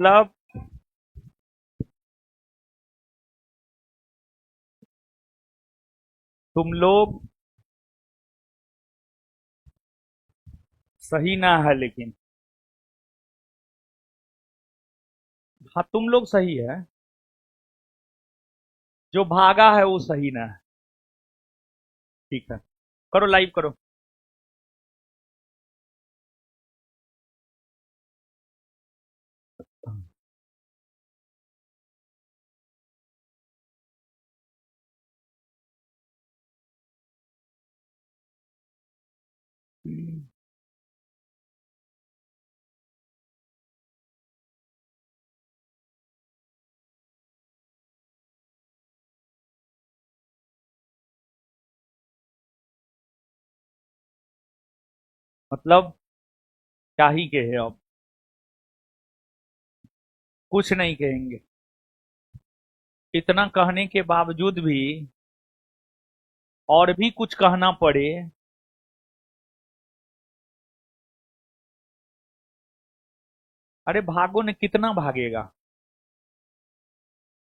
मतलब तुम लोग सही ना है, लेकिन हाँ तुम लोग सही है, जो भागा है वो सही ना है। ठीक है, करो लाइव करो। मतलब क्या ही कहे अब, कुछ नहीं कहेंगे। इतना कहने के बावजूद भी और भी कुछ कहना पड़े। अरे भागो ने कितना भागेगा।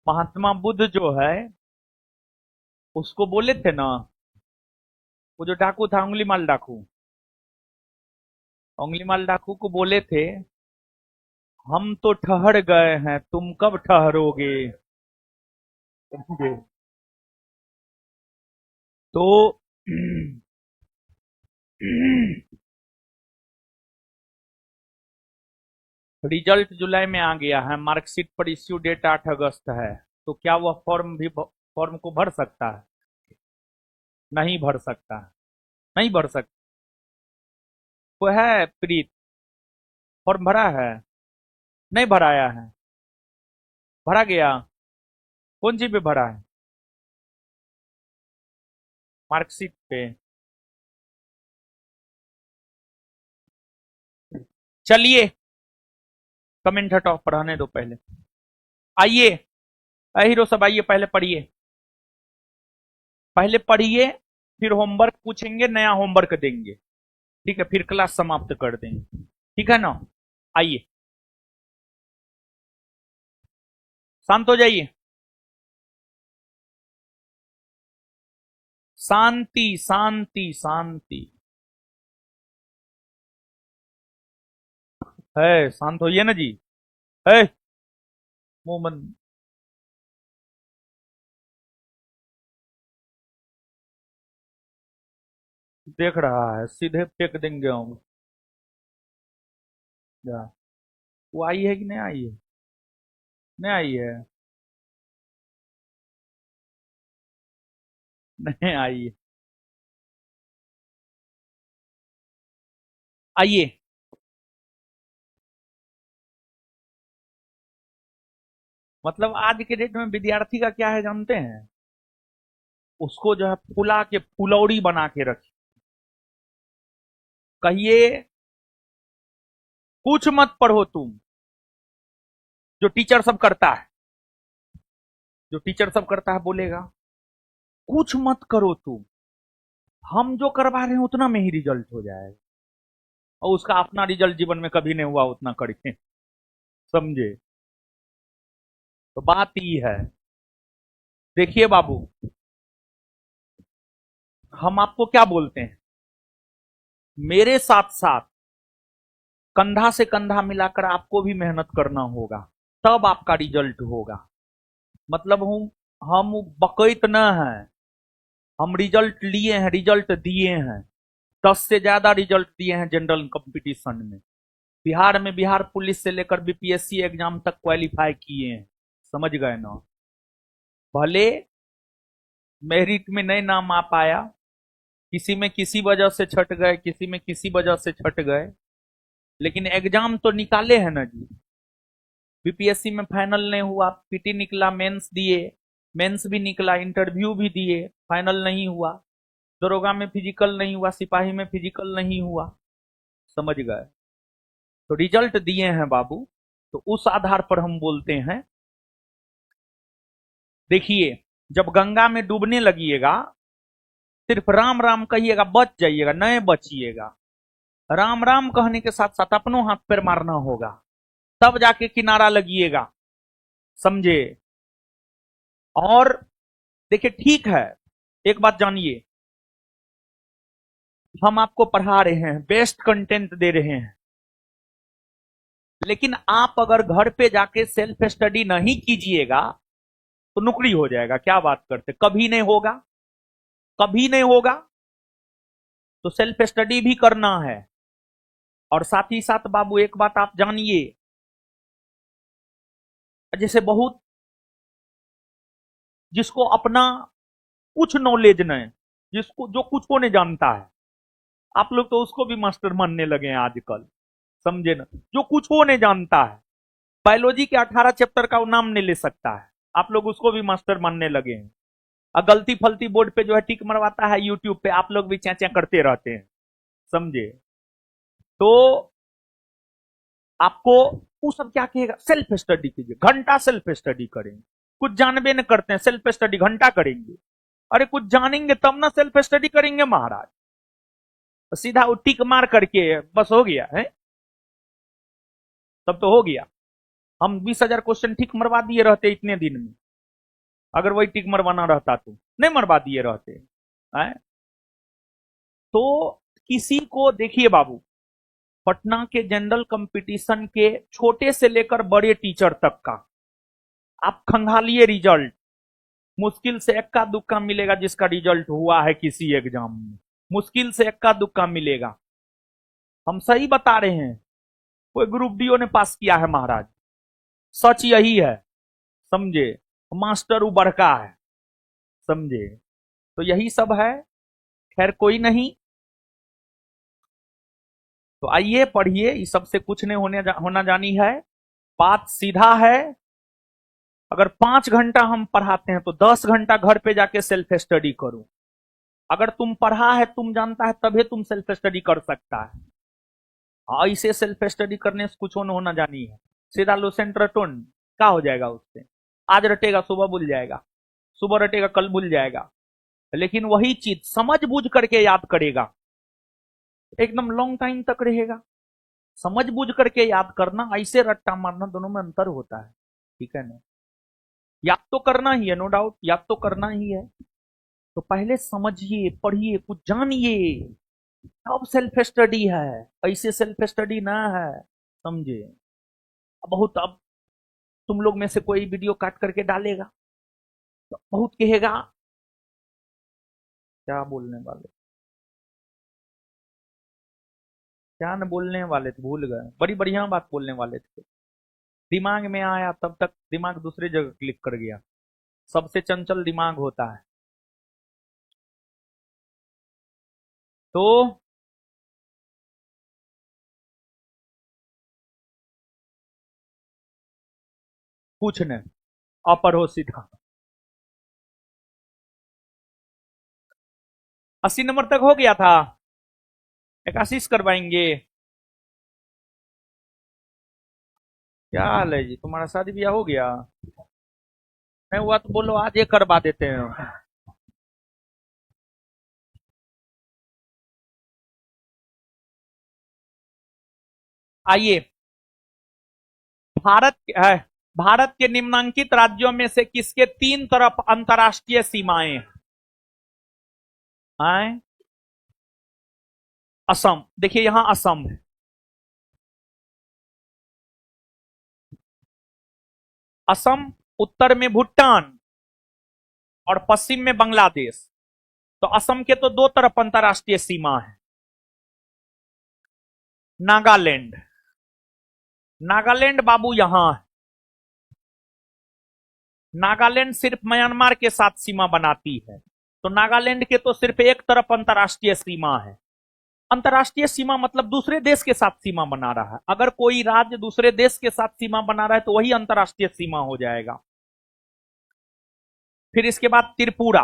महात्मा बुद्ध जो है, उसको बोले थे ना, वो जो डाकू था, उंगली माल डाकू, उंगली माल डाकू को बोले थे, हम तो ठहर गए हैं, तुम कब ठहरोगे। समझे? तो रिजल्ट जुलाई में आ गया है, मार्कशीट पर इश्यू डेट 8 अगस्त है। तो क्या वह फॉर्म को भर सकता है? नहीं भर सकता है। नहीं भर सकता। वो है प्रीत, फॉर्म भरा है? नहीं भराया है? भरा गया? कौन सी पे भरा है? मार्कशीट पे? चलिए, कमेंट हटाओ, पढ़ाने दो पहले। आइए, हीरो सब आइए, पहले पढ़िए। पहले पढ़िए, फिर होमवर्क पूछेंगे, नया होमवर्क देंगे। ठीक है, फिर क्लास समाप्त कर देंगे। ठीक है ना? आइए, शांत हो जाइए। शांति शांति शांति। है, शांत होइए ना जी। है, मुंह बंद। देख रहा है, सीधे फेंक देंगे हम। जा, वो आई है कि नहीं आई है? नहीं आई है? नहीं आई है। आइए। मतलब आज के डेट में विद्यार्थी का क्या है जानते हैं? उसको जो है फुला के फुलौड़ी बना के रखिए। कहिए, कुछ मत पढ़ो तुम, जो टीचर सब करता है। जो टीचर सब करता है बोलेगा, कुछ मत करो तुम, हम जो करवा रहे हैं उतना में ही रिजल्ट हो जाएगा। और उसका अपना रिजल्ट जीवन में कभी नहीं हुआ उतना करके। समझे? तो बात ये है, देखिए बाबू, हम आपको क्या बोलते हैं, मेरे साथ साथ कंधा से कंधा मिलाकर आपको भी मेहनत करना होगा, तब आपका रिजल्ट होगा। मतलब हूं, हम बकैत न हैं। हम रिजल्ट लिए हैं, रिजल्ट दिए हैं। 10 से ज्यादा रिजल्ट दिए हैं जनरल कंपटीशन में। बिहार में बिहार पुलिस से लेकर बीपीएससी एग्जाम तक क्वालिफाई किए हैं। समझ गए ना? भले मेरिट में नहीं नाम आ पाया, किसी में किसी वजह से छट गए, किसी में किसी वजह से छट गए, लेकिन एग्जाम तो निकाले हैं ना जी। बीपीएससी में फाइनल नहीं हुआ, पीटी निकला, मेंस दिए, मेंस भी निकला, इंटरव्यू भी दिए, फाइनल नहीं हुआ। दरोगा में फिजिकल नहीं हुआ, सिपाही में फिजिकल नहीं हुआ। समझ गए? तो रिजल्ट दिए हैं बाबू। तो उस आधार पर हम बोलते हैं, देखिए, जब गंगा में डूबने लगिएगा, सिर्फ राम राम कहिएगा, बच जाइएगा, नए बचिएगा। राम राम कहने के साथ साथ अपनों हाथ पैर मारना होगा। तब जाके किनारा लगिएगा, समझे। और देखिए ठीक है, एक बात जानिए, हम आपको पढ़ा रहे हैं, बेस्ट कंटेंट दे रहे हैं, लेकिन आप अगर घर पे जाके सेल्फ स्टडी नहीं कीजिएगा तो नुकड़ी हो जाएगा। क्या बात करते, कभी नहीं होगा, कभी नहीं होगा। तो सेल्फ स्टडी भी करना है। और साथ ही साथ बाबू एक बात आप जानिए, जैसे बहुत जिसको अपना कुछ नॉलेज नहीं, जिसको जो कुछ को नहीं जानता है, आप लोग तो उसको भी मास्टर मानने लगे हैं आजकल, समझे ना। जो कुछ वो नहीं जानता है, बायोलॉजी के 18 चैप्टर का वो नाम नहीं ले सकता है, आप लोग उसको भी मास्टर मानने लगे हैं। और गलती फलती बोर्ड पे जो है टिक मरवाता है यूट्यूब पे, आप लोग भी चैचा करते रहते हैं, समझे। तो आपको वो सब क्या कहेगा, सेल्फ स्टडी कीजिए, घंटा सेल्फ स्टडी करेंगे। कुछ जानबे न करते हैं, सेल्फ स्टडी घंटा करेंगे। अरे कुछ जानेंगे तब ना सेल्फ स्टडी करेंगे महाराज, सीधा वो टिक मार करके बस हो गया है, तब तो हो गया। हम 20,000 क्वेश्चन ठीक मरवा दिए रहते इतने दिन में, अगर वही टिक मरवाना रहता तो नहीं मरवा दिए रहते है? तो किसी को देखिए बाबू, पटना के जनरल कंपटीशन के छोटे से लेकर बड़े टीचर तक का आप खंगालिए रिजल्ट, मुश्किल से इक्का दुक्का मिलेगा जिसका रिजल्ट हुआ है किसी एग्जाम में, मुश्किल से इक्का दुक्का मिलेगा। हम सही बता रहे हैं, कोई ग्रुप डीओ ने पास किया है महाराज, सच यही है, समझे। मास्टर उबर का है, समझे। तो यही सब है, खैर कोई नहीं। तो आइए पढ़िए, इस सबसे कुछ नहीं होना जानी है, बात सीधा है। अगर 5 घंटा हम पढ़ाते हैं तो 10 घंटा घर पे जाके सेल्फ स्टडी करो। अगर तुम पढ़ा है, तुम जानता है, तभी तुम सेल्फ स्टडी कर सकता है। ऐसे सेल्फ स्टडी करने से कुछ होना जानी है, सीधा लूसेंट रटोन क्या हो जाएगा उससे, आज रटेगा सुबह भूल जाएगा, सुबह रटेगा कल भूल जाएगा। लेकिन वही चीज समझ बूझ करके याद करेगा, एकदम लॉन्ग टाइम तक रहेगा। समझ बूझ करके याद करना, ऐसे रट्टा मारना, दोनों में अंतर होता है, ठीक है ना। याद तो करना ही है, नो डाउट, याद तो करना ही है। तो पहले समझिए, पढ़िए, कुछ जानिए, अब सेल्फ स्टडी है, ऐसे सेल्फ स्टडी ना है, समझे। बहुत अब तुम लोग में से कोई वीडियो काट करके डालेगा तो बहुत कहेगा, क्या बोलने वाले, क्या न बोलने वाले थे, भूल गए, बड़ी बढ़िया बात बोलने वाले थे, दिमाग में आया तब तक दिमाग दूसरे जगह क्लिक कर गया। सबसे चंचल दिमाग होता है। तो कुछ न, अपर हो सीधा 80 नंबर तक हो गया था, 81 करवाएंगे। क्या हाल है जी, तुम्हारा शादी ब्याह हो गया? नहीं हुआ तो बोलो, आज ये करवा देते हैं। आइए, भारत है, भारत के निम्नांकित राज्यों में से किसके 3 तरफ अंतर्राष्ट्रीय सीमाएं हैं? असम, देखिए यहां असम है, असम, उत्तर में भूटान और पश्चिम में बांग्लादेश। तो असम के तो 2 तरफ अंतर्राष्ट्रीय सीमा है। नागालैंड, नागालैंड बाबू यहां है, नागालैंड सिर्फ म्यांमार के साथ सीमा बनाती है, तो नागालैंड के तो सिर्फ एक तरफ अंतर्राष्ट्रीय सीमा है। अंतर्राष्ट्रीय सीमा मतलब दूसरे देश के साथ सीमा बना रहा है, अगर कोई राज्य दूसरे देश के साथ सीमा बना रहा है तो वही अंतर्राष्ट्रीय सीमा हो जाएगा। फिर इसके बाद त्रिपुरा,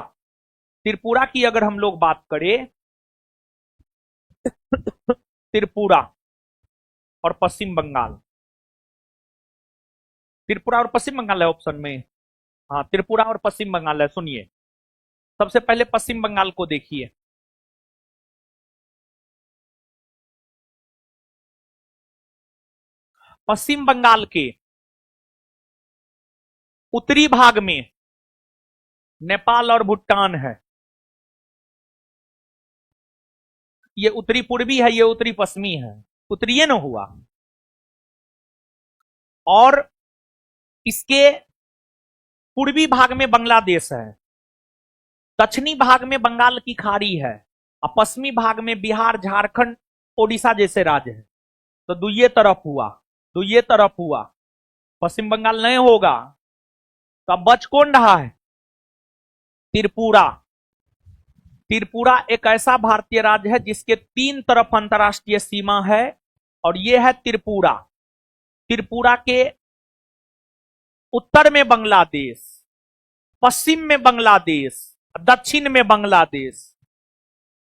त्रिपुरा की अगर हम लोग बात करें, त्रिपुरा और पश्चिम बंगाल, त्रिपुरा और पश्चिम बंगाल है ऑप्शन में। हाँ, त्रिपुरा और पश्चिम बंगाल है। सुनिए, सबसे पहले पश्चिम बंगाल को देखिए, पश्चिम बंगाल के उत्तरी भाग में नेपाल और भूटान है। ये उत्तरी पूर्वी है, ये उत्तरी पश्चिमी है, उत्तरीय न हुआ। और इसके पूर्वी भाग में बांग्लादेश है, दक्षिणी भाग में बंगाल की खाड़ी है, और पश्चिमी भाग में बिहार, झारखंड, ओडिशा जैसे राज्य है। तो दुइये तरफ हुआ, दुइये तरफ हुआ, पश्चिम बंगाल नहीं होगा। तो अब बच कौन रहा है? त्रिपुरा। त्रिपुरा एक ऐसा भारतीय राज्य है जिसके 3 तरफ अंतर्राष्ट्रीय सीमा है, और यह है त्रिपुरा। त्रिपुरा के उत्तर में बांग्लादेश, पश्चिम में बांग्लादेश, दक्षिण में बांग्लादेश।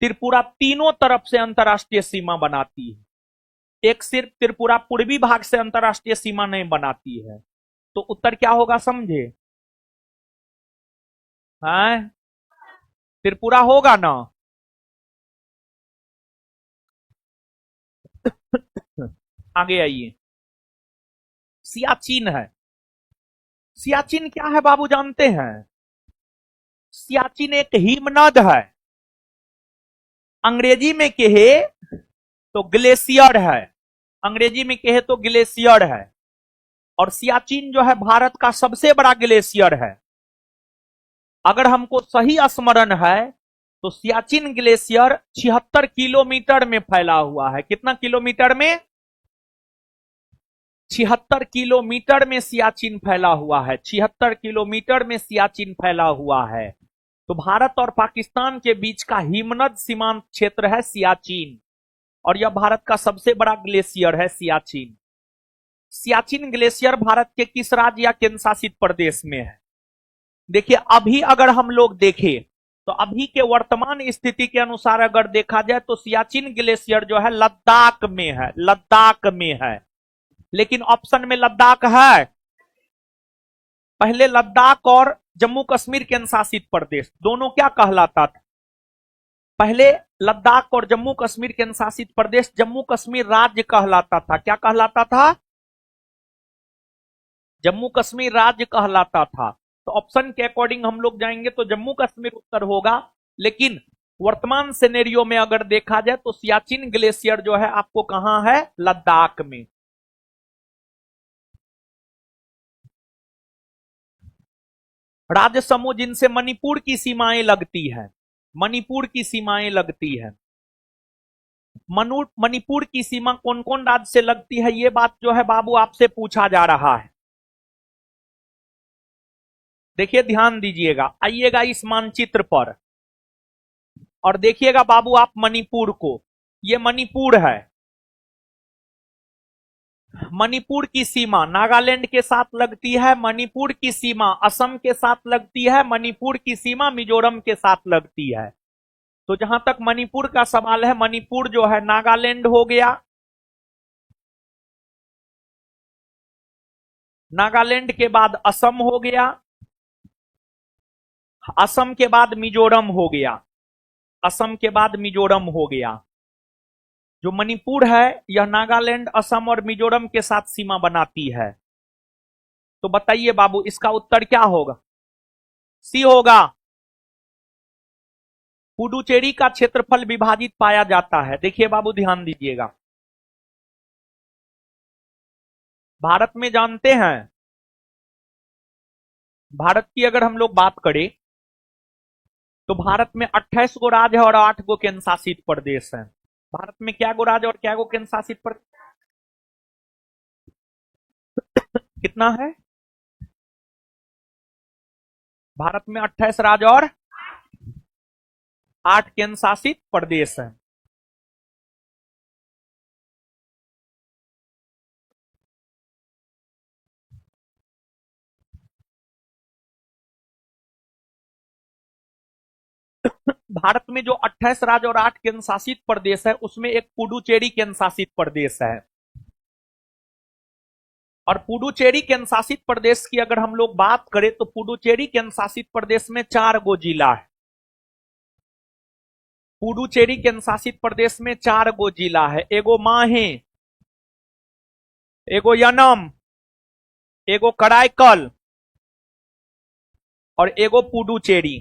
त्रिपुरा तीनों तरफ से अंतर्राष्ट्रीय सीमा बनाती है। एक सिर्फ त्रिपुरा पूर्वी भाग से अंतर्राष्ट्रीय सीमा नहीं बनाती है। तो उत्तर क्या होगा समझे? हैं? त्रिपुरा होगा ना? आगे आइए। सियाचिन है। सियाचिन क्या है बाबू जानते हैं? सियाचिन एक हिमनद है। अंग्रेजी में कहे तो ग्लेशियर है, अंग्रेजी में कहे तो ग्लेशियर है। और सियाचिन जो है भारत का सबसे बड़ा ग्लेशियर है। अगर हमको सही स्मरण है तो सियाचिन ग्लेशियर 76 किलोमीटर में फैला हुआ है। कितना किलोमीटर में? 76 किलोमीटर में सियाचिन फैला हुआ है। 76 किलोमीटर में सियाचिन फैला हुआ है। तो भारत और पाकिस्तान के बीच का हिमनद सीमांत क्षेत्र है सियाचिन, और यह भारत का सबसे बड़ा ग्लेशियर है सियाचिन। सियाचिन ग्लेशियर भारत के किस राज्य या केंद्र शासित प्रदेश में है? देखिए, अभी अगर हम लोग देखें तो अभी के वर्तमान स्थिति के अनुसार अगर देखा जाए तो सियाचिन ग्लेशियर जो है लद्दाख में है, लद्दाख में है। लेकिन ऑप्शन में लद्दाख है? पहले लद्दाख और जम्मू कश्मीर केंद्र शासित प्रदेश दोनों क्या कहलाता था? पहले लद्दाख और जम्मू कश्मीर केंद्र शासित प्रदेश जम्मू कश्मीर राज्य कहलाता था। क्या कहलाता था? जम्मू कश्मीर राज्य कहलाता था। तो ऑप्शन के अकॉर्डिंग हम लोग जाएंगे तो जम्मू कश्मीर उत्तर होगा। लेकिन वर्तमान सिनेरियो में अगर देखा जाए तो सियाचिन ग्लेशियर जो है आपको कहां है? लद्दाख में। राज्य समूह जिनसे मणिपुर की सीमाएं लगती है, मणिपुर की सीमाएं लगती है। मणिपुर की सीमा कौन कौन राज्य से लगती है, यह बात जो है बाबू आपसे पूछा जा रहा है। देखिए, ध्यान दीजिएगा, आइएगा इस मानचित्र पर और देखिएगा बाबू आप मणिपुर को। यह मणिपुर है। मणिपुर की सीमा नागालैंड के साथ लगती है, मणिपुर की सीमा असम के साथ लगती है, मणिपुर की सीमा मिजोरम के साथ लगती है। तो जहां तक मणिपुर का सवाल है, मणिपुर जो है नागालैंड हो गया, नागालैंड के बाद असम हो गया, असम के बाद मिजोरम हो गया, असम के बाद मिजोरम हो गया। जो मणिपुर है यह नागालैंड, असम और मिजोरम के साथ सीमा बनाती है। तो बताइए बाबू इसका उत्तर क्या होगा? सी होगा। पुडुचेरी का क्षेत्रफल विभाजित पाया जाता है। देखिए बाबू ध्यान दीजिएगा, भारत में जानते हैं, भारत की अगर हम लोग बात करें तो भारत में 28 गो राज्य है और 8 गो केंद्र शासित प्रदेश है। भारत में क्या गो राज्य और क्या गो केंद्र शासित प्रदेश? कितना है? भारत में 28 राज्य और 8 केंद्र शासित प्रदेश है। भारत में जो 28 राज्य और 8 केंद्र शासित प्रदेश है उसमें एक पुडुचेरी केंद्र शासित प्रदेश है। और पुडुचेरी केंद्र शासित प्रदेश की अगर हम लोग बात करें तो पुडुचेरी केंद्र शासित प्रदेश में 4 गो जिला है। पुडुचेरी केंद्र शासित प्रदेश में 4 गो जिला है। एगो माहे, एगो यनम, एगो कराईकल और एगो पुडुचेरी।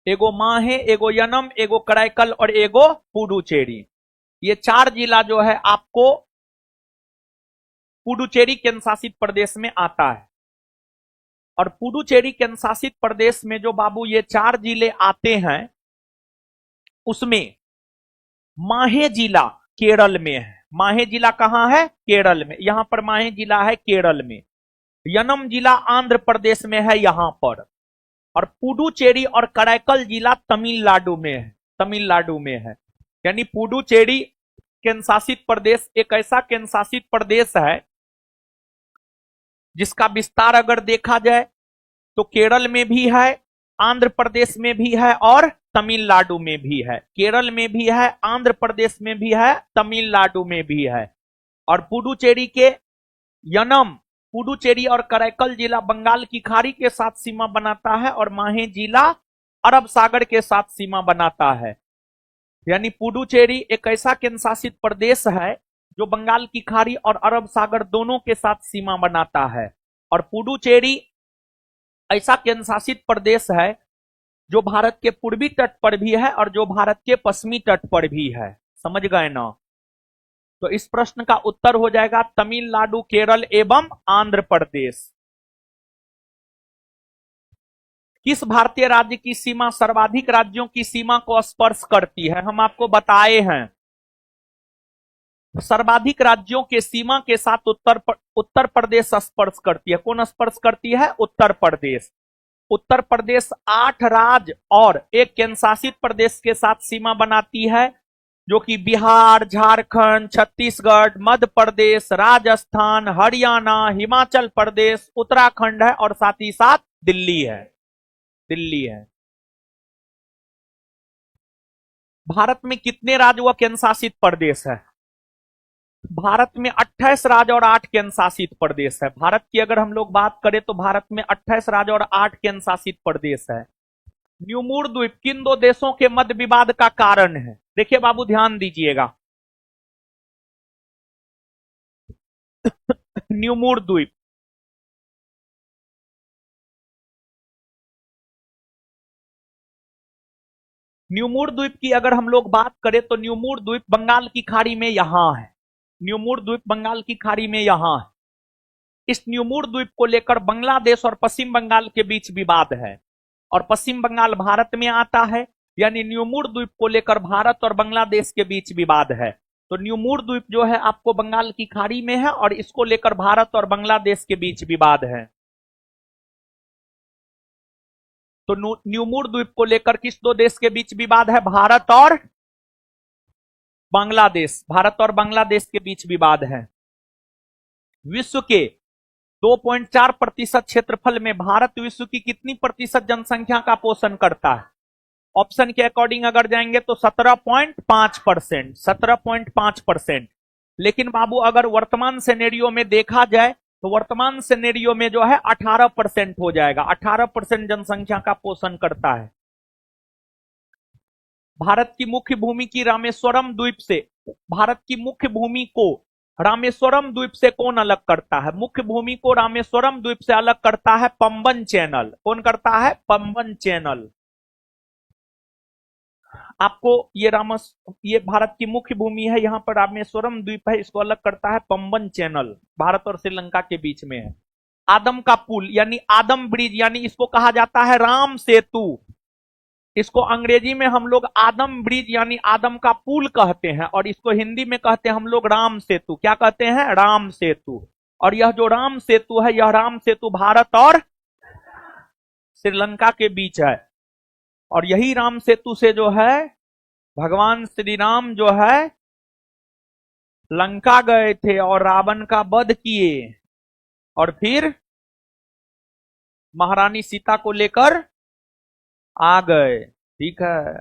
एगो माहे, एगो यनम, एगो कराईकल और एगो पुडुचेरी। ये 4 जिला जो है आपको पुडुचेरी केंद्र शासित प्रदेश में आता है। और पुडुचेरी केंद्र शासित प्रदेश में जो बाबू ये 4 जिले आते हैं, उसमें माहे जिला केरल में है। माहे जिला कहां है? केरल में। यहां पर माहे जिला है केरल में। यनम जिला आंध्र प्रदेश में है यहां पर। और पुडुचेरी और कराईकल जिला तमिलनाडु में है। तमिलनाडु में है। यानी पुडुचेरी केंद्र शासित प्रदेश एक ऐसा केंद्र शासित प्रदेश है जिसका विस्तार अगर देखा जाए तो केरल में भी है, आंध्र प्रदेश में भी है और तमिलनाडु में भी है। केरल में भी है, आंध्र प्रदेश में भी है, तमिलनाडु में भी है। और पुडुचेरी के यनम, पुडुचेरी और कराईकल जिला बंगाल की खाड़ी के साथ सीमा बनाता है और माहे जिला अरब सागर के साथ सीमा बनाता है। यानी पुडुचेरी एक ऐसा केंद्र शासित प्रदेश है जो बंगाल की खाड़ी और अरब सागर दोनों के साथ सीमा बनाता है। और पुडुचेरी ऐसा केंद्र शासित प्रदेश है जो भारत के पूर्वी तट पर भी है और जो भारत के पश्चिमी तट पर भी है। समझ गए ना? तो इस प्रश्न का उत्तर हो जाएगा तमिलनाडु, केरल एवं आंध्र प्रदेश। किस भारतीय राज्य की सीमा सर्वाधिक राज्यों की सीमा को स्पर्श करती है? हम आपको बताए हैं। सर्वाधिक राज्यों के सीमा के साथ उत्तर प्रदेश स्पर्श करती है। कौन स्पर्श करती है? उत्तर प्रदेश। उत्तर प्रदेश 8 राज्य और एक केंद्र शासित प्रदेश के साथ सीमा बनाती है, जो कि बिहार, झारखंड, छत्तीसगढ़, मध्य प्रदेश, राजस्थान, हरियाणा, हिमाचल प्रदेश, उत्तराखंड है और साथ ही साथ दिल्ली है। दिल्ली है। भारत में कितने राज्य व केंद्र शासित प्रदेश है? भारत में 28 राज्य और 8 केंद्र शासित प्रदेश है। भारत की अगर हम लोग बात करें तो भारत में 28 राज्य और 8 केंद्र शासित प्रदेश है। न्यूमूर द्वीप किन 2 देशों के मध्य विवाद का कारण है? देखिए बाबू, ध्यान दीजिएगा। न्यूमूर द्वीप, न्यूमूर द्वीप की अगर हम लोग बात करें तो न्यूमूर द्वीप बंगाल की खाड़ी में यहां है। न्यूमूर द्वीप बंगाल की खाड़ी में यहां है। इस न्यूमूर द्वीप को लेकर बांग्लादेश और पश्चिम बंगाल के बीच विवाद है और पश्चिम बंगाल भारत में आता है। यानी न्यूमूर द्वीप को लेकर भारत और बांग्लादेश के बीच विवाद है। तो न्यूमूर द्वीप जो है आपको बंगाल की खाड़ी में है और इसको लेकर भारत और बांग्लादेश के बीच विवाद है। तो न्यूमूर द्वीप को लेकर किस 2 देश के बीच विवाद है? भारत और बांग्लादेश। भारत और बांग्लादेश के बीच विवाद है। विश्व के 2.4% क्षेत्रफल में भारत विश्व की कितनी प्रतिशत जनसंख्या का पोषण करता है? ऑप्शन के अकॉर्डिंग अगर जाएंगे तो 17.5%। 17.5%। लेकिन बाबू अगर वर्तमान सिनेरियो में देखा जाए तो वर्तमान सिनेरियो में जो है 18% हो जाएगा। 18% जनसंख्या का पोषण करता है। भारत की मुख्य भूमि की रामेश्वरम द्वीप से, भारत की मुख्य भूमि को रामेश्वरम द्वीप से कौन अलग करता है? मुख्य भूमि को रामेश्वरम द्वीप से अलग करता है पंबन चैनल। कौन करता है? पंबन चैनल। आपको ये भारत की मुख्य भूमि है, यहां पर रामेश्वरम द्वीप है, इसको अलग करता है पंबन चैनल। भारत और श्रीलंका के बीच में है। आदम का पुल यानी आदम ब्रिज, यानी इसको कहा जाता है राम सेतु। इसको अंग्रेजी में हम लोग आदम ब्रिज यानी आदम का पुल कहते हैं और इसको हिंदी में कहते हैं हम लोग राम सेतु। क्या कहते हैं? राम सेतु। और यह जो राम सेतु है, यह राम सेतु भारत और श्रीलंका के बीच है। और यही राम सेतु से जो है भगवान श्री राम जो है लंका गए थे और रावण का वध किए और फिर महारानी सीता को लेकर आ गए। ठीक है।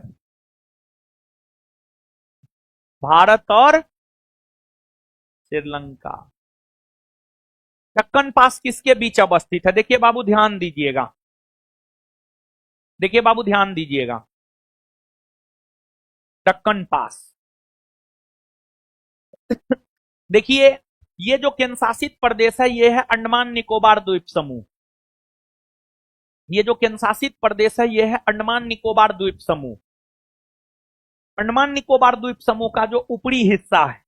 भारत और श्रीलंका। दक्कन पास किसके बीच अवस्थित है? देखिए बाबू ध्यान दीजिएगा। देखिए बाबू ध्यान दीजिएगा। दक्कन पास देखिए, ये जो केंद्र शासित प्रदेश है ये है अंडमान निकोबार द्वीप समूह। ये जो केंद्र शासित प्रदेश है ये है अंडमान निकोबार द्वीप समूह। अंडमान निकोबार द्वीप समूह का जो ऊपरी हिस्सा है,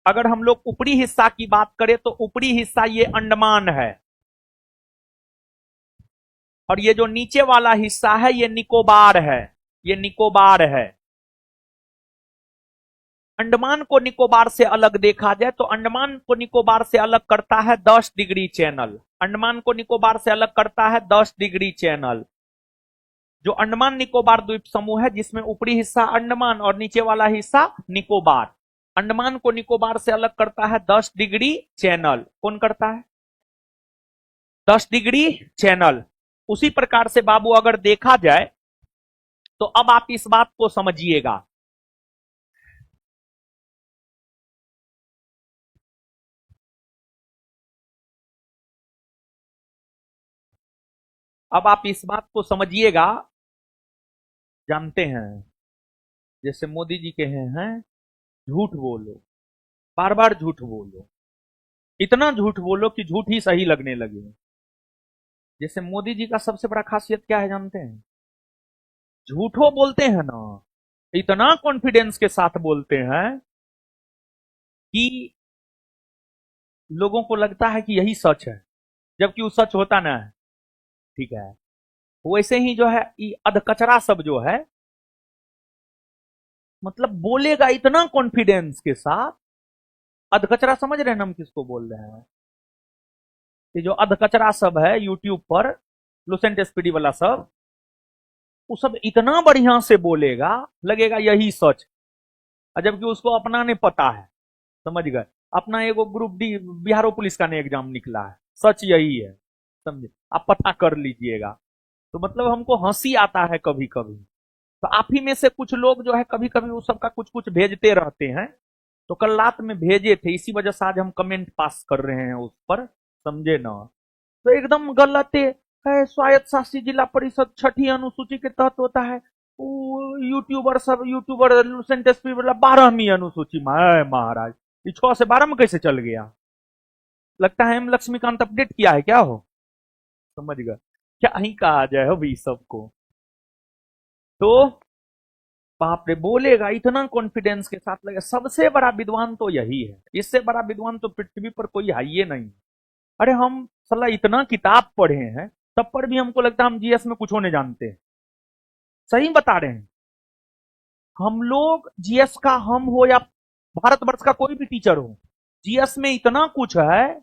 अगर हम लोग ऊपरी हिस्सा की बात करें तो ऊपरी हिस्सा ये अंडमान है, और ये जो नीचे वाला हिस्सा है ये निकोबार है। ये निकोबार है। अंडमान को निकोबार से अलग देखा जाए तो अंडमान को निकोबार से अलग करता है 10 डिग्री चैनल। अंडमान को निकोबार से अलग करता है 10 डिग्री चैनल। जो अंडमान निकोबार द्वीप समूह है जिसमें ऊपरी हिस्सा अंडमान और नीचे वाला हिस्सा निकोबार, अंडमान को निकोबार से अलग करता है 10 डिग्री चैनल। कौन करता है? 10 डिग्री चैनल। उसी प्रकार से बाबू अगर देखा जाए तो अब आप इस बात को समझिएगा। अब आप इस बात को समझिएगा। जानते हैं, जैसे मोदी जी कहे हैं झूठ बोलो, बार बार झूठ बोलो, इतना झूठ बोलो कि झूठ ही सही लगने लगे। जैसे मोदी जी का सबसे बड़ा खासियत क्या है जानते हैं? झूठो बोलते हैं ना, इतना कॉन्फिडेंस के साथ बोलते हैं कि लोगों को लगता है कि यही सच है, जबकि वो सच होता ना है। ठीक है। वैसे ही जो है ये अधकचरा सब जो है, मतलब बोलेगा इतना कॉन्फिडेंस के साथ। अधकचरा समझ रहे हैं हम किसको बोल रहे हैं? ये जो अधकचरा सब है यूट्यूब पर, लुसेंट स्पीडी वाला सब, वो सब इतना बढ़िया से बोलेगा लगेगा यही सच, और जबकि उसको अपना ने पता है। समझ गए? अपना एगो ग्रुप डी बिहार पुलिस का ने एग्जाम निकला है, सच यही है। समझे? आप पता कर लीजिएगा। तो मतलब हमको हंसी आता है कभी कभी। तो आप ही में से कुछ लोग जो है कभी कभी उस सबका कुछ कुछ भेजते रहते हैं। तो कल रात में भेजे थे, इसी वजह से आज हम कमेंट पास कर रहे हैं उस पर। समझे ना? तो एकदम गलत है। स्वायत्त शासित जिला परिषद छठी अनुसूची के तहत होता है। यूट्यूबर सब, यूट्यूबर लुसेंट एसपी वाला 12वीं अनुसूची में है महाराज। ये 6 से 12 में कैसे चल गया? लगता है एम लक्ष्मीकांत अपडेट किया है क्या हो? समझ गए? क्या ही कहा जाए हो भी सबको। तो बाप रे, बोलेगा इतना कॉन्फिडेंस के साथ लगे सबसे बड़ा विद्वान तो यही है, इससे बड़ा विद्वान तो पृथ्वी पर कोई है ही नहीं। अरे हम साला इतना किताब पढ़े हैं, तब पर भी हमको लगता है हम जीएस में कुछ होने जानते हैं। सही बता रहे हैं। हम लोग जीएस का, हम हो या भारतवर्ष का कोई भी टीचर हो, जीएस में इतना कुछ है,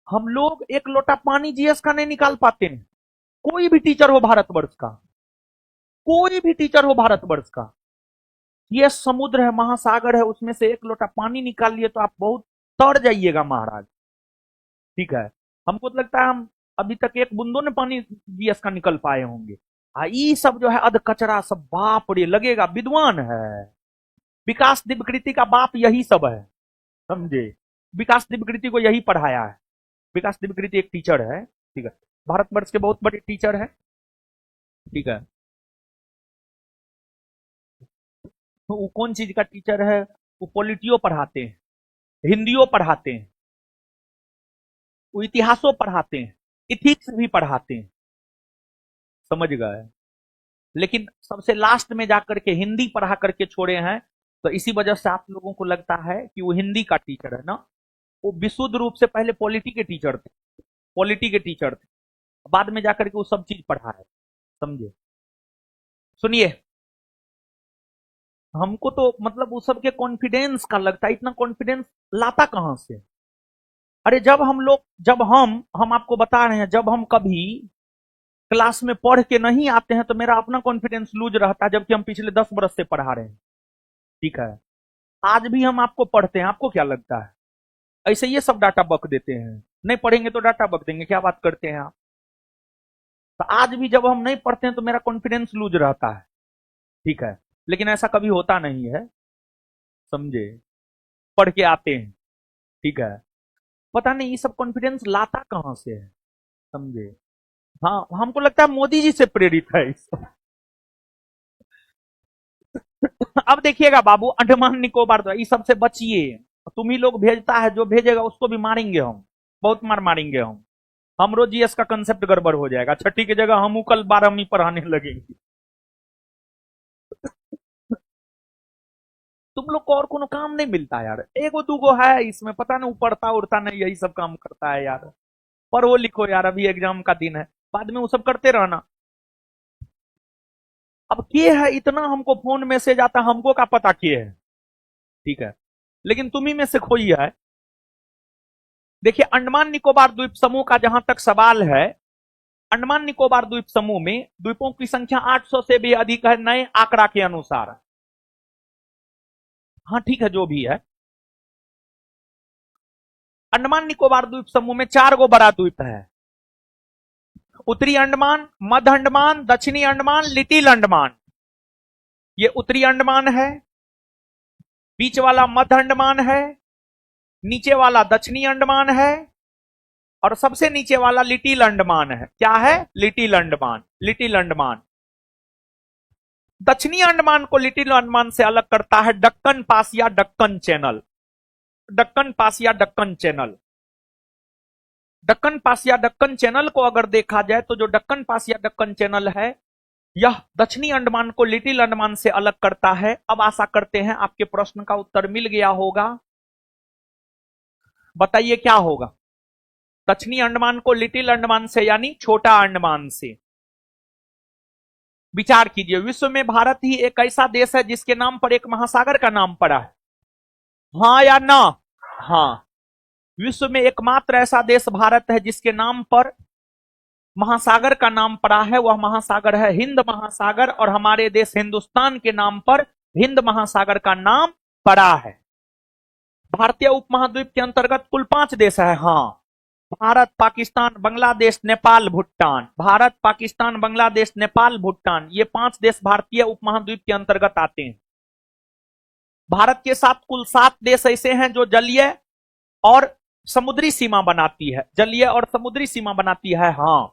हम लोग एक लोटा पानी जीएस का नहीं निकाल पाते हैं। कोई भी टीचर हो भारतवर्ष का, कोई भी टीचर हो भारतवर्ष का, ये समुद्र है, महासागर है, उसमें से एक लोटा पानी निकाल लिए तो आप बहुत तर जाइएगा महाराज। ठीक है। हमको तो लगता है हम अभी तक एक बूंदों ने पानी जीएस का निकल पाए होंगे। ये सब जो है अध कचरा सब, बाप रे लगेगा विद्वान है। विकास दिव्यकृति का बाप यही सब है। समझे? विकास दिव्यकृति को यही पढ़ाया है। विकास दिव्यकृति एक टीचर है। ठीक है। भारतवर्ष के बहुत बड़े टीचर है। ठीक है। तो वो कौन चीज का टीचर है? वो पॉलिटियो पढ़ाते हैं, हिंदियों पढ़ाते हैं, वो इतिहासों पढ़ाते हैं, इथिक्स भी पढ़ाते हैं। समझ गए? लेकिन सबसे लास्ट में जाकर के हिंदी पढ़ा करके छोड़े हैं। तो इसी वजह से आप लोगों को लगता है कि वो हिंदी का टीचर है ना। वो विशुद्ध रूप से पहले पॉलिटी के टीचर थे। पॉलिटी के टीचर थे, बाद में जाकर के वो सब चीज पढ़ा है। समझे? सुनिए, हमको तो मतलब वो सबके कॉन्फिडेंस का लगता है, इतना कॉन्फिडेंस लाता कहां से? अरे जब हम लोग, जब हम आपको बता रहे हैं, जब हम कभी क्लास में पढ़ के नहीं आते हैं तो मेरा अपना कॉन्फिडेंस लूज रहता है, जबकि हम पिछले 10 बरस से पढ़ा रहे हैं। ठीक है। आज भी हम आपको पढ़ते हैं, आपको क्या लगता है ऐसे ये सब डाटा बक देते हैं? नहीं पढ़ेंगे तो डाटा बक देंगे, क्या बात करते हैं आप? तो आज भी जब हम नहीं पढ़ते हैं तो मेरा कॉन्फिडेंस लूज रहता है। ठीक है। लेकिन ऐसा कभी होता नहीं है। समझे? पढ़ के आते हैं। ठीक है। पता नहीं ये सब कॉन्फिडेंस लाता कहां से है। समझे? हाँ, हमको लगता है मोदी जी से प्रेरित है इस सब। अब देखिएगा बाबू, अंडमान निकोबार तो इस सबसे बचिए। तुम ही लोग भेजता है, जो भेजेगा उसको भी मारेंगे हम, बहुत मार मारेंगे हम। हमरो जीएस का कंसेप्ट गड़बड़ हो जाएगा, छठी की जगह हम कल 12वीं पढ़ाने लगेंगे। तुम लोग को और कोनो काम नहीं मिलता यार, एगो दूगो है इसमें, पता नहीं पढ़ता उड़ता नहीं, यही सब काम करता है यार। पढ़ो लिखो यार, अभी एग्जाम का दिन है, बाद में वो सब करते रहना। अब के है इतना, हमको फोन मैसेज आता, हमको क्या पता के है, ठीक है, लेकिन तुम ही में से कोई है। देखिए अंडमान निकोबार द्वीप समूह का जहां तक सवाल है, अंडमान निकोबार द्वीप समूह में द्वीपों की संख्या 800 से भी अधिक है नए आंकड़ा के अनुसार। हाँ ठीक है, जो भी है। अंडमान निकोबार द्वीप समूह में 4 गो बड़ा द्वीप है, उत्तरी अंडमान, मध्य अंडमान, दक्षिणी अंडमान, लिटिल अंडमान। ये उत्तरी अंडमान है, बीच वाला मध्य अंडमान है, नीचे वाला दक्षिणी अंडमान है, और सबसे नीचे वाला लिटिल अंडमान है। क्या है? लिटिल अंडमान। लिटिल अंडमान। दक्षिणी अंडमान को लिटिल अंडमान से अलग करता है दक्कन पास या दक्कन चैनल। दक्कन पास या दक्कन चैनल। दक्कन पास या दक्कन चैनल को अगर देखा जाए तो जो दक्कन पास या दक्कन चैनल है, यह दक्षिणी अंडमान को लिटिल अंडमान से अलग करता है। अब आशा करते हैं आपके प्रश्न का उत्तर मिल गया होगा। बताइए क्या होगा? दक्षिणी अंडमान को लिटिल अंडमान से यानी छोटा अंडमान से। विचार कीजिए, विश्व में भारत ही एक ऐसा देश है जिसके नाम पर एक महासागर का नाम पड़ा है। हाँ या ना? हाँ। विश्व में एकमात्र ऐसा देश भारत है जिसके नाम पर महासागर का नाम पड़ा है, वह महासागर है हिंद महासागर, और हमारे देश हिंदुस्तान के नाम पर हिंद महासागर का नाम पड़ा है। भारतीय उपमहाद्वीप के अंतर्गत कुल 5 देश है। हाँ, भारत, पाकिस्तान, बांग्लादेश, नेपाल, भूटान। भारत, पाकिस्तान, बांग्लादेश, नेपाल, भूटान, ये 5 देश भारतीय उपमहाद्वीप के अंतर्गत आते हैं। भारत के साथ कुल 7 देश ऐसे हैं जो जलीय और समुद्री सीमा बनाती है। जलीय और समुद्री सीमा बनाती है। हाँ,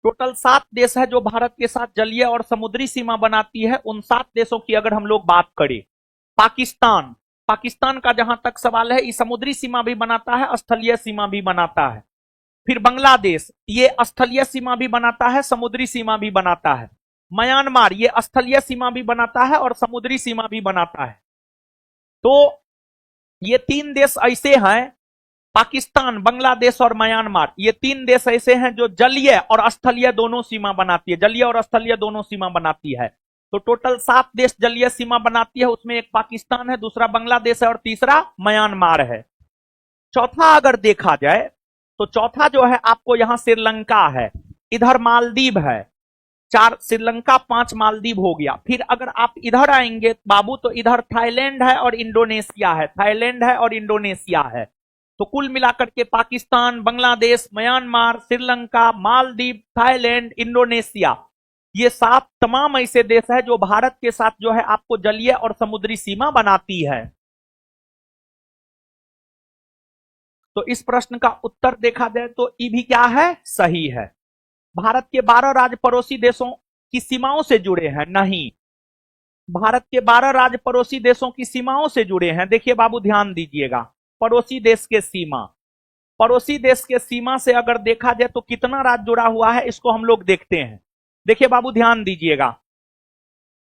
टोटल 7 देश है जो भारत के साथ जलीय और समुद्री सीमा बनाती है। उन 7 देशों की अगर हम लोग बात करें, पाकिस्तान, पाकिस्तान का जहां तक सवाल है, ये समुद्री सीमा भी बनाता है, स्थलीय सीमा भी बनाता है। फिर बांग्लादेश, ये स्थलीय सीमा भी बनाता है, समुद्री सीमा भी बनाता है। म्यांमार, ये स्थलीय सीमा भी बनाता है और समुद्री सीमा भी बनाता है। तो ये 3 देश ऐसे हैं, पाकिस्तान, बांग्लादेश और म्यांमार, ये 3 देश ऐसे हैं जो जलीय और स्थलीय दोनों सीमा बनाती है। जलीय और स्थलीय दोनों सीमा बनाती है। तो टोटल 7 देश जलीय सीमा बनाती है, उसमें एक पाकिस्तान है, दूसरा बांग्लादेश है और तीसरा म्यांमार है। चौथा अगर देखा जाए तो चौथा जो है आपको यहां श्रीलंका है, इधर मालदीव है। 4 श्रीलंका, 5 मालदीव हो गया। फिर अगर आप इधर आएंगे बाबू तो इधर थाईलैंड है और इंडोनेशिया है। थाईलैंड है और इंडोनेशिया है। तो कुल मिलाकर के Pakistan, Bangladesh, Myanmar, Sri Lanka, Maldives, Thailand, Indonesia, ये 7 तमाम ऐसे देश है जो भारत के साथ जो है आपको जलीय और समुद्री सीमा बनाती है। तो इस प्रश्न का उत्तर देखा जाए तो ये भी क्या है? सही है। भारत के 12 राज्य पड़ोसी देशों की सीमाओं से जुड़े हैं? नहीं, भारत के 12 राज्य पड़ोसी देशों की सीमाओं से जुड़े हैं। देखिए बाबू ध्यान दीजिएगा, पड़ोसी देश के सीमा, पड़ोसी देश के सीमा से अगर देखा जाए तो कितना राज्य जुड़ा हुआ है, इसको हम लोग देखते हैं। देखिए बाबू ध्यान दीजिएगा,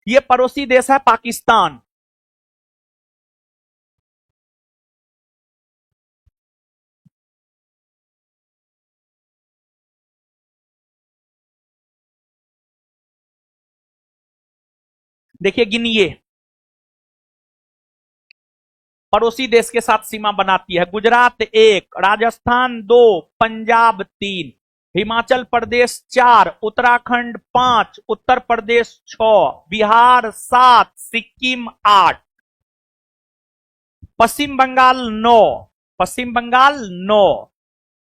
ये पड़ोसी देश है पाकिस्तान। देखिए गिनिए, पड़ोसी देश के साथ सीमा बनाती है। गुजरात 1, राजस्थान 2, पंजाब 3, हिमाचल प्रदेश 4, उत्तराखंड 5, उत्तर प्रदेश 6, बिहार 7, सिक्किम 8, पश्चिम बंगाल 9, पश्चिम बंगाल 9,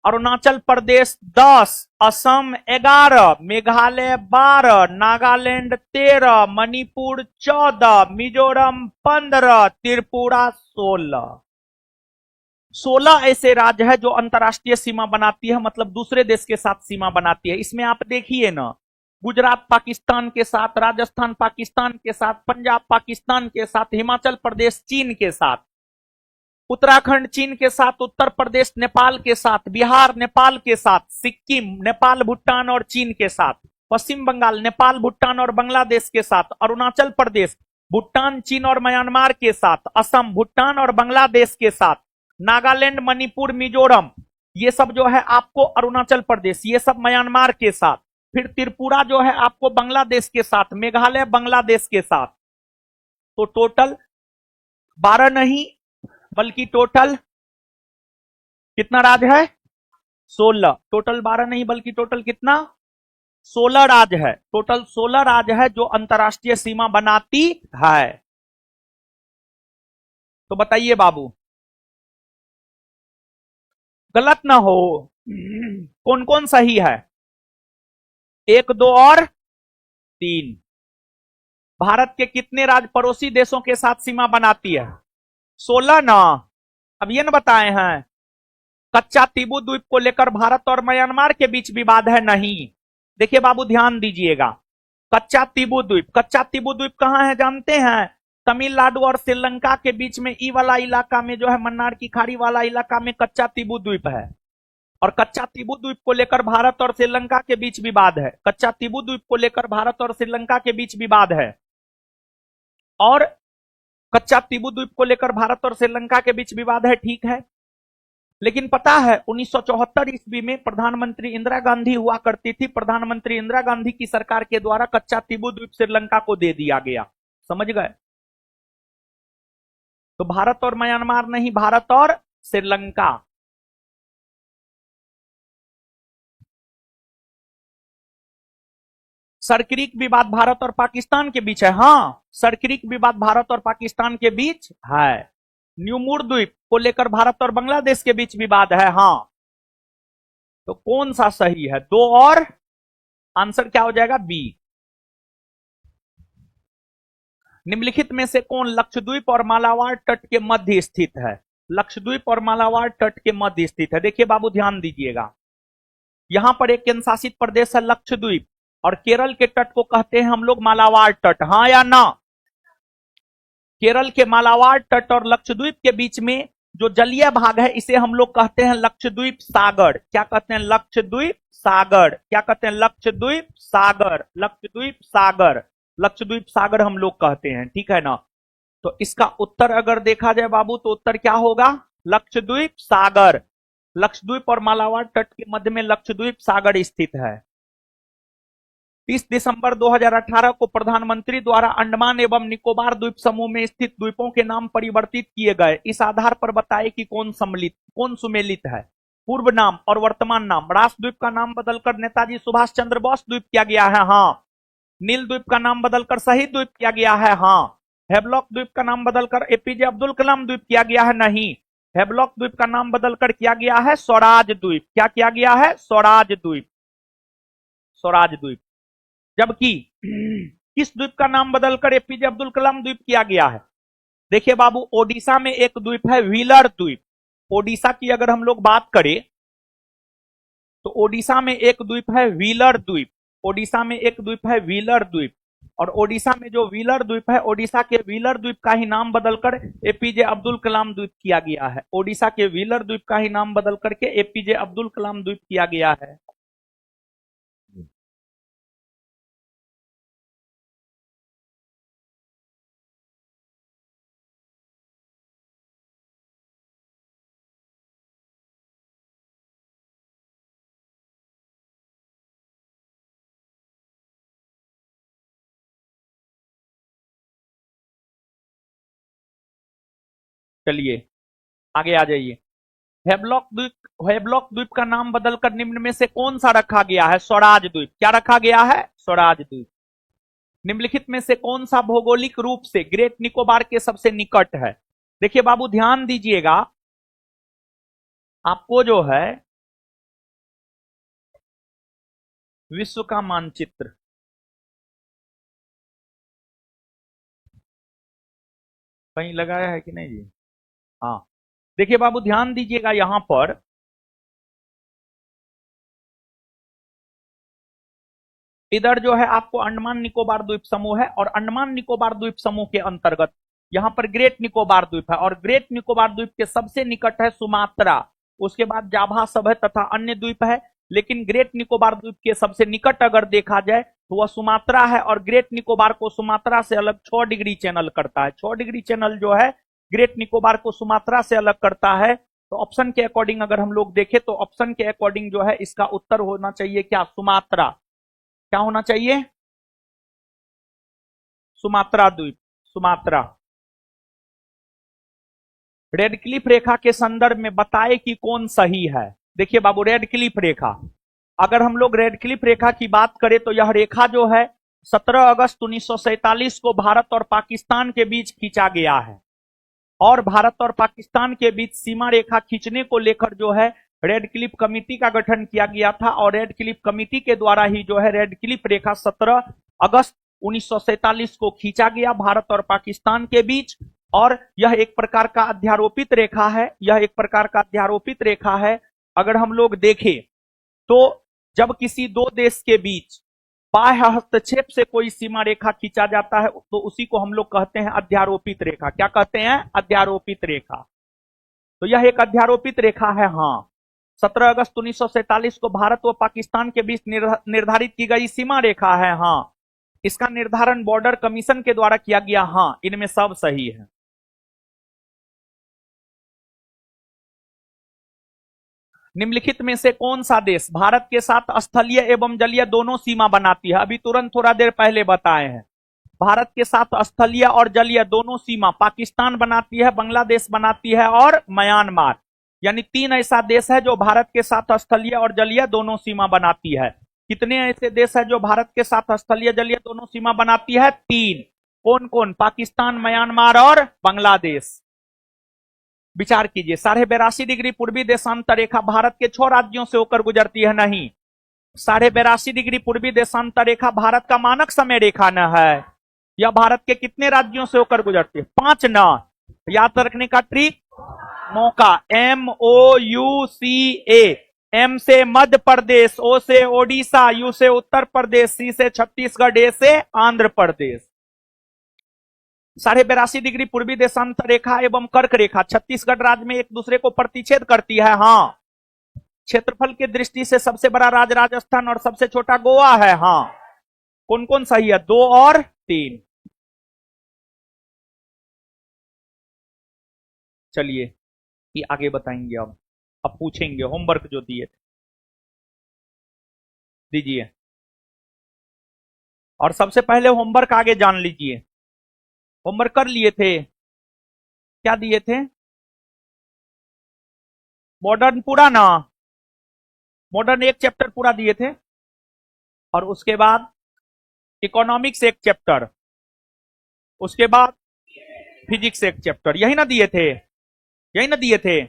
अरुणाचल प्रदेश 10, असम 11, मेघालय 12, नागालैंड 13, मणिपुर 14, मिजोरम 15, त्रिपुरा 16। 16 ऐसे राज्य है जो अंतरराष्ट्रीय सीमा बनाती है, मतलब दूसरे देश के साथ सीमा बनाती है। इसमें आप देखिए ना, गुजरात पाकिस्तान के साथ, राजस्थान पाकिस्तान के साथ, पंजाब पाकिस्तान के साथ, हिमाचल प्रदेश चीन के साथ, उत्तराखंड चीन के साथ, उत्तर प्रदेश नेपाल के साथ, बिहार नेपाल के साथ, सिक्किम नेपाल भूटान और चीन के साथ, पश्चिम बंगाल नेपाल भूटान और बांग्लादेश के साथ, अरुणाचल प्रदेश भूटान चीन और म्यांमार के साथ, असम भूटान और बांग्लादेश के साथ, नागालैंड मणिपुर मिजोरम ये सब जो है आपको अरुणाचल प्रदेश, ये सब म्यांमार के साथ, फिर त्रिपुरा जो है आपको बांग्लादेश के साथ, मेघालय बांग्लादेश के साथ। तो टोटल 12 नहीं बल्कि टोटल कितना राज्य है? 16। टोटल 12 नहीं बल्कि टोटल कितना? 16 राज्य है। टोटल 16 राज्य है जो अंतरराष्ट्रीय सीमा बनाती है। तो बताइए बाबू, गलत ना हो, कौन कौन सही है? 1, 2 और 3। भारत के कितने राज्य पड़ोसी देशों के साथ सीमा बनाती है? 16 ना। अब ये न बताए हैं कच्चा तीबू द्वीप को लेकर भारत और म्यांमार के बीच विवाद है? नहीं। देखिए बाबू ध्यान दीजिएगा, कच्चा तीबू द्वीप कहां है जानते हैं? तमिलनाडु और श्रीलंका के बीच में ई वाला इलाका में जो है, मन्नार की खाड़ी वाला इलाका में कच्चा तीबू द्वीप है। और कच्चा तीबू द्वीप को लेकर भारत और श्रीलंका के बीच विवाद है। कच्चा तीबू द्वीप को लेकर भारत और श्रीलंका के बीच विवाद है। और कच्चा तीबू द्वीप को लेकर भारत और श्रीलंका के बीच विवाद है, ठीक है। लेकिन पता है 1974 ईस्वी में प्रधानमंत्री इंदिरा गांधी हुआ करती थी। प्रधानमंत्री इंदिरा गांधी की सरकार के द्वारा कच्चा तीबू द्वीप श्रीलंका को दे दिया गया। समझ गए? तो भारत और म्यांमार नहीं, भारत और श्रीलंका। सरक्रीक विवाद भारत और पाकिस्तान के बीच है। हाँ, सरक्रीक विवाद भारत और पाकिस्तान के बीच है। न्यूमूर द्वीप को लेकर भारत और बांग्लादेश के बीच विवाद है। हाँ, तो कौन सा सही है? 2 और आंसर क्या हो जाएगा? बी। निम्नलिखित में से कौन लक्षद्वीप और मालाबार तट के मध्य स्थित है? लक्षद्वीप और मालाबार तट के मध्य स्थित है। देखिए बाबू ध्यान दीजिएगा, यहां पर एक केंद्र शासित प्रदेश है लक्षद्वीप, और केरल के तट को कहते हैं हम लोग मालाबार तट। हाँ या ना? केरल के मालाबार तट और लक्षद्वीप के बीच में जो जलीय भाग है इसे हम लोग कहते हैं लक्षद्वीप सागर। क्या कहते हैं? लक्षद्वीप सागर। क्या कहते हैं? लक्षद्वीप सागर। लक्षद्वीप सागर, लक्षद्वीप सागर हम लोग कहते हैं, ठीक है ना। तो इसका उत्तर अगर देखा जाए बाबू तो उत्तर क्या होगा? लक्षद्वीप सागर। लक्षद्वीप और मालाबार तट के मध्य में लक्षद्वीप सागर स्थित है। 30 दिसंबर 2018 को प्रधानमंत्री द्वारा अंडमान एवं निकोबार द्वीप समूह में स्थित द्वीपों के नाम परिवर्तित किए गए। इस आधार पर बताएं कि कौन सुमेलित है। पूर्व नाम और वर्तमान नाम। राष्ट्रद्वीप का नाम बदलकर नेताजी सुभाष चंद्र बोस द्वीप किया गया है। हाँ। नील द्वीप का नाम बदलकर शहीद द्वीप किया गया है। हाँ। हेवलॉक द्वीप का नाम बदलकर एपीजे अब्दुल कलाम द्वीप किया गया है। नहीं, हेवलॉक द्वीप का नाम बदलकर किया गया है स्वराज द्वीप। क्या किया गया है? स्वराज द्वीप। स्वराज द्वीप। जबकि किस द्वीप का नाम बदलकर एपीजे अब्दुल कलाम द्वीप किया गया है? देखिए बाबू, ओडिशा में एक द्वीप है व्हीलर द्वीप। ओडिशा की अगर हम लोग बात करें तो ओडिशा में एक द्वीप है व्हीलर द्वीप। ओडिशा में एक द्वीप है व्हीलर द्वीप, और ओडिशा में जो व्हीलर द्वीप है, ओडिशा के व्हीलर द्वीप का ही नाम बदलकर एपीजे अब्दुल कलाम द्वीप किया गया है। ओडिशा के व्हीलर द्वीप का ही नाम बदल करके एपीजे अब्दुल कलाम द्वीप किया गया है। चलिए आगे आ जाइए। हेवलॉक द्वीप का नाम बदलकर निम्न में से कौन सा रखा गया है? स्वराज द्वीप। क्या रखा गया है? स्वराज द्वीप। निम्नलिखित में से कौन सा भौगोलिक रूप से ग्रेट निकोबार के सबसे निकट है? देखिए बाबू ध्यान दीजिएगा, आपको जो है विश्व का मानचित्र कहीं लगाया है कि नहीं जी? हाँ, देखिए बाबू ध्यान दीजिएगा, यहां पर इधर जो है आपको अंडमान निकोबार द्वीप समूह है, और अंडमान निकोबार द्वीप समूह के अंतर्गत यहाँ पर ग्रेट निकोबार द्वीप है, और ग्रेट निकोबार द्वीप के सबसे निकट है सुमात्रा, उसके बाद जाभा सब है तथा अन्य द्वीप है। लेकिन ग्रेट निकोबार द्वीप के सबसे निकट अगर देखा जाए तो वह सुमात्रा है, और ग्रेट निकोबार को सुमात्रा से अलग 6 डिग्री चैनल करता है। 6 डिग्री चैनल जो है ग्रेट निकोबार को सुमात्रा से अलग करता है। तो ऑप्शन के अकॉर्डिंग अगर हम लोग देखें तो ऑप्शन के अकॉर्डिंग जो है इसका उत्तर होना चाहिए क्या, सुमात्रा। क्या होना चाहिए, सुमात्रा द्वीप, सुमात्रा। रेड क्लिफ रेखा के संदर्भ में बताए कि कौन सही है। देखिए बाबू, रेड क्लिफ रेखा, अगर हम लोग रेड क्लिफ रेखा की बात करें तो यह रेखा जो है 17 अगस्त 1947 को भारत और पाकिस्तान के बीच खींचा गया है, और भारत और पाकिस्तान के बीच सीमा रेखा खींचने को लेकर जो है रेड क्लिफ कमेटी का गठन किया गया था, और रेड क्लिफ कमेटी के द्वारा ही जो है रेड क्लिफ रेखा 17 अगस्त 1947 को खींचा गया भारत और पाकिस्तान के बीच। और यह एक प्रकार का अध्यारोपित रेखा है, यह एक प्रकार का अध्यारोपित रेखा है। अगर हम लोग देखें तो जब किसी दो देश के बीच बाह्य हस्तक्षेप से कोई सीमा रेखा खींचा जाता है तो उसी को हम लोग कहते हैं अध्यारोपित रेखा। क्या कहते हैं, अध्यारोपित रेखा। तो यह एक अध्यारोपित रेखा है। हाँ, 17 अगस्त 1947 को भारत व पाकिस्तान के बीच निर्धारित की गई सीमा रेखा है। हाँ, इसका निर्धारण बॉर्डर कमीशन के द्वारा किया गया। हाँ, इनमें सब सही है। निम्नलिखित में से कौन सा देश भारत के साथ स्थलीय एवं जलीय दोनों सीमा बनाती है। अभी तुरंत थोड़ा देर पहले बताए हैं, भारत के साथ स्थलीय और जलीय दोनों सीमा पाकिस्तान बनाती है, बांग्लादेश बनाती है और म्यांमार। यानी 3 ऐसा देश है जो भारत के साथ स्थलीय और जलीय दोनों सीमा बनाती है। कितने ऐसे देश है जो भारत के साथ स्थलीय जलीय दोनों सीमा बनाती है, 3। कौन कौन, पाकिस्तान, म्यांमार और बांग्लादेश। विचार कीजिए, 82.5 डिग्री पूर्वी देशांतर रेखा भारत के 6 राज्यों से होकर गुजरती है। नहीं, 82.5 डिग्री पूर्वी देशांतर रेखा भारत का मानक समय रेखा न है। यह भारत के कितने राज्यों से होकर गुजरती है, 5 न। याद रखने का ट्रिक, मौका, MOUCA। M से मध्य प्रदेश, O से ओडिशा, U से उत्तर प्रदेश, C से छत्तीसगढ़, A से आंध्र प्रदेश। 82.5 डिग्री पूर्वी देशांतर रेखा एवं कर्क रेखा छत्तीसगढ़ राज्य में एक दूसरे को प्रतिच्छेद करती है। हाँ, क्षेत्रफल की दृष्टि से सबसे बड़ा राज्य राजस्थान और सबसे छोटा गोवा है। हाँ, कौन कौन सही है, 2 और 3। चलिए ये आगे बताएंगे। अब पूछेंगे होमवर्क जो दिए थे दीजिए, और सबसे पहले होमवर्क आगे जान लीजिए। होमवर्क कर लिए थे, क्या दिए थे, मॉडर्न पूरा ना, मॉडर्न एक चैप्टर पूरा दिए थे, और उसके बाद इकोनॉमिक्स एक चैप्टर, उसके बाद फिजिक्स एक चैप्टर, यही ना दिए थे, यही ना दिए थे।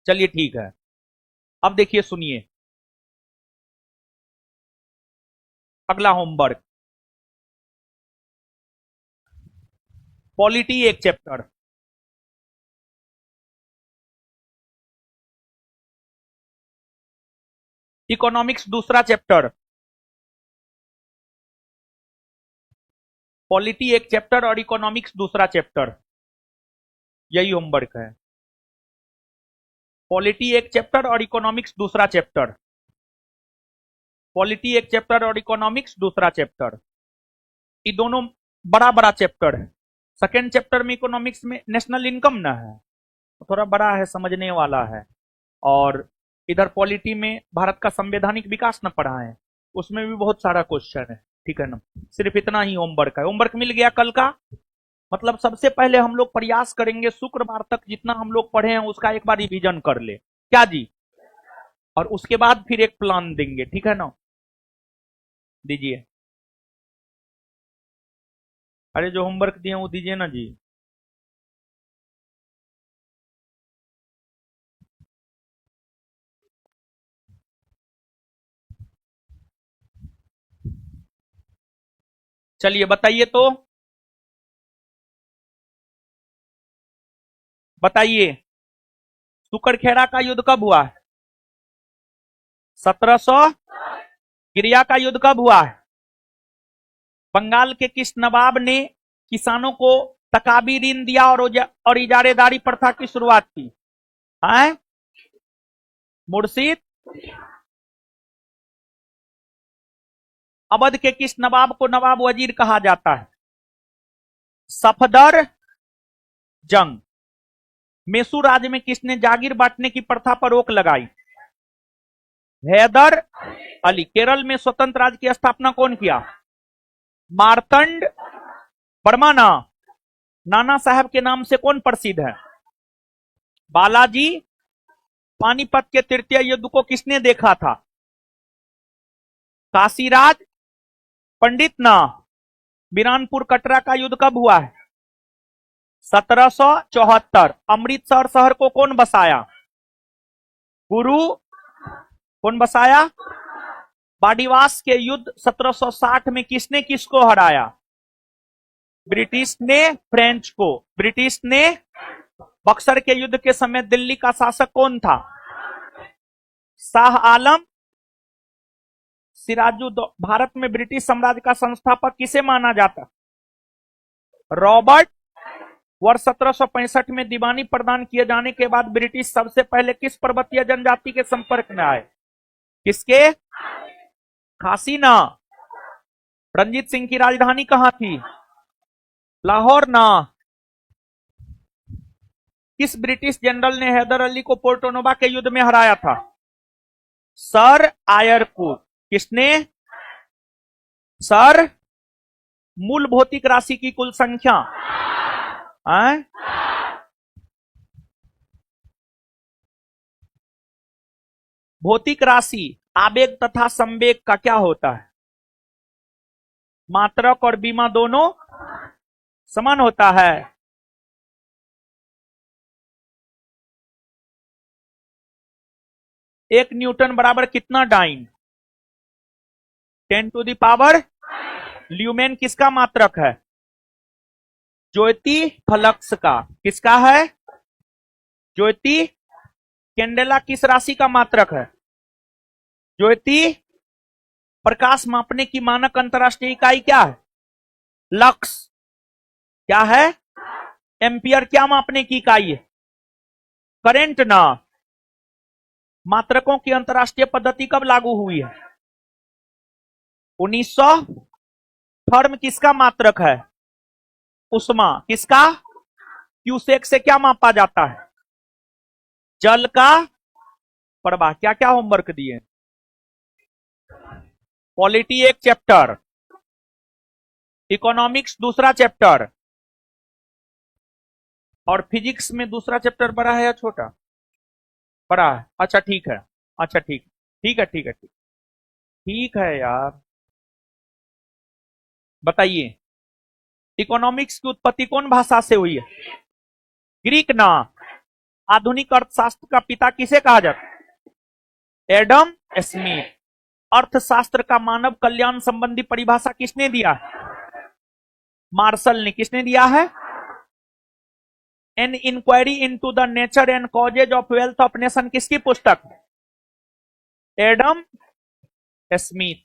चलिए ठीक है, अब देखिए सुनिए अगला होमवर्क। पॉलिटी एक चैप्टर, इकोनॉमिक्स दूसरा चैप्टर, पॉलिटी एक चैप्टर और इकोनॉमिक्स दूसरा चैप्टर, यही होमवर्क है। पॉलिटी एक चैप्टर और इकोनॉमिक्स दूसरा चैप्टर, पॉलिटी एक चैप्टर और इकोनॉमिक्स दूसरा चैप्टर, ये दोनों बड़ा बड़ा चैप्टर है। सेकेंड चैप्टर में इकोनॉमिक्स में नेशनल इनकम ना है, तो थोड़ा बड़ा है, समझने वाला है। और इधर पॉलिटी में भारत का संवैधानिक विकास न पढ़ा है, उसमें भी बहुत सारा क्वेश्चन है। ठीक है ना, सिर्फ इतना ही होमवर्क है। होमवर्क मिल गया कल का। मतलब सबसे पहले हम लोग प्रयास करेंगे शुक्रवार तक जितना हम लोग पढ़े हैं उसका एक बार रिवीजन कर ले, क्या जी, और उसके बाद फिर एक प्लान देंगे। ठीक है ना, दीजिए। अरे जो होमवर्क दिए वो दीजिए ना जी। चलिए बताइए तो, बताइए सुकरखेड़ा का युद्ध कब हुआ है, 1700 गिरिया का युद्ध कब हुआ है? बंगाल के किस नवाब ने किसानों को तकाबी ऋण दिया और इजारेदारी प्रथा की शुरुआत की? है मुर्शिद। अवध के किस नवाब को नवाब वजीर कहा जाता है? सफदर जंग। मैसूर राज्य में किसने जागीर बांटने की प्रथा पर रोक लगाई? हैदर अली। केरल में स्वतंत्र राज्य की स्थापना कौन किया? मार्तंड वर्मा। नाना साहब के नाम से कौन प्रसिद्ध है? बालाजी। पानीपत के तृतीय युद्ध को किसने देखा था? काशीराज पंडित। बिरानपुर कटरा का युद्ध कब हुआ है? 1774। अमृतसर शहर को कौन बसाया? गुरु। कौन बसाया? बाड़ीवास के युद्ध 1760 में किसने किसको हराया? ब्रिटिश ने फ्रेंच को। ब्रिटिश ने। बक्सर के युद्ध के समय दिल्ली का शासक कौन था? शाह आलम। सिराजुद्दौला। भारत में ब्रिटिश साम्राज्य का संस्थापक किसे माना जाता? रॉबर्ट। वर्ष 1765 में दीवानी प्रदान किए जाने के बाद ब्रिटिश सबसे पहले किस पर्वतीय जनजाति के संपर्क में आए? किसके? खासी। रंजीत सिंह की राजधानी कहां थी? लाहौर। किस ब्रिटिश जनरल ने हैदर अली को पोर्टोनोवा के युद्ध में हराया था? सर आयरकुट। किसने? सर। मूल भौतिक राशि की कुल संख्या? भौतिक राशि आवेग तथा संवेग का क्या होता है? मात्रक और बीमा दोनों समान होता है। एक न्यूटन बराबर कितना dyne? 10 to the power. Lumen किसका मात्रक है? ज्योति फ्लक्स का। किसका है? ज्योति। कैंडेला किस राशि का मात्रक है? ज्योति। प्रकाश मापने की मानक अंतरराष्ट्रीय इकाई क्या है? लक्स। क्या है? एम्पियर। क्या मापने की इकाई है? करंट। मात्रकों की अंतरराष्ट्रीय पद्धति कब लागू हुई है? 1900। थर्म किसका मात्रक है? उष्मा। किसका? क्यूसेक से क्या मापा जाता है? जल का प्रवाह। क्या क्या होमवर्क दिए? पॉलिटी एक चैप्टर, इकोनॉमिक्स दूसरा चैप्टर, और फिजिक्स में दूसरा चैप्टर बड़ा है या छोटा? बड़ा है। अच्छा ठीक है। अच्छा ठीक ठीक है ठीक है ठीक ठीक है यार। बताइए, इकोनॉमिक्स की उत्पत्ति कौन भाषा से हुई है? ग्रीक। आधुनिक अर्थशास्त्र का पिता किसे कहा जाता है? Adam Smith. अर्थशास्त्र का मानव कल्याण संबंधी परिभाषा किसने दिया है? मार्शल ने। किसने दिया है? An inquiry into the nature and causes of wealth of nation किसकी पुस्तक? Adam Smith.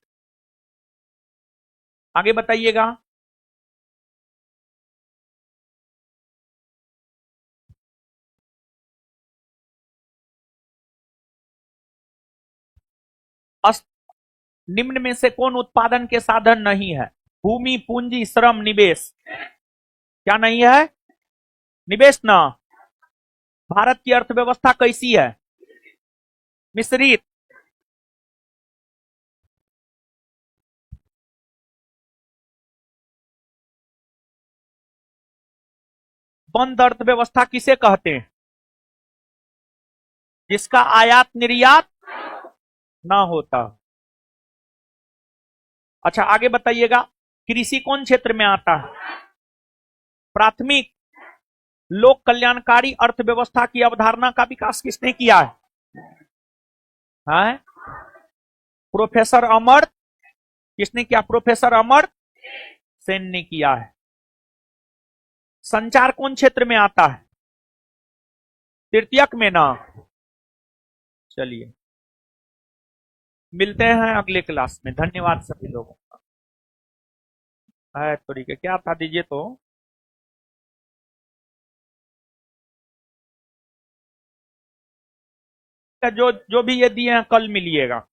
आगे बताइएगा। निम्न में से कौन उत्पादन के साधन नहीं है? भूमि, पूंजी, श्रम, निवेश। क्या नहीं है? निवेश। भारत की अर्थव्यवस्था कैसी है? मिश्रित। बंद अर्थव्यवस्था किसे कहते हैं? जिसका आयात निर्यात ना होता। अच्छा आगे बताइएगा। कृषि कौन क्षेत्र में आता है? प्राथमिक। लोक कल्याणकारी अर्थव्यवस्था की अवधारणा का विकास किसने किया है? प्रोफेसर अमर्त्य। किसने किया? प्रोफेसर अमर्त्य सेन ने किया है। संचार कौन क्षेत्र में आता है? तृतीयक में। चलिए मिलते हैं अगले क्लास में। धन्यवाद सभी लोगों का। तरीके क्या था दीजिए तो। जो जो भी ये दिए हैं कल मिलिएगा।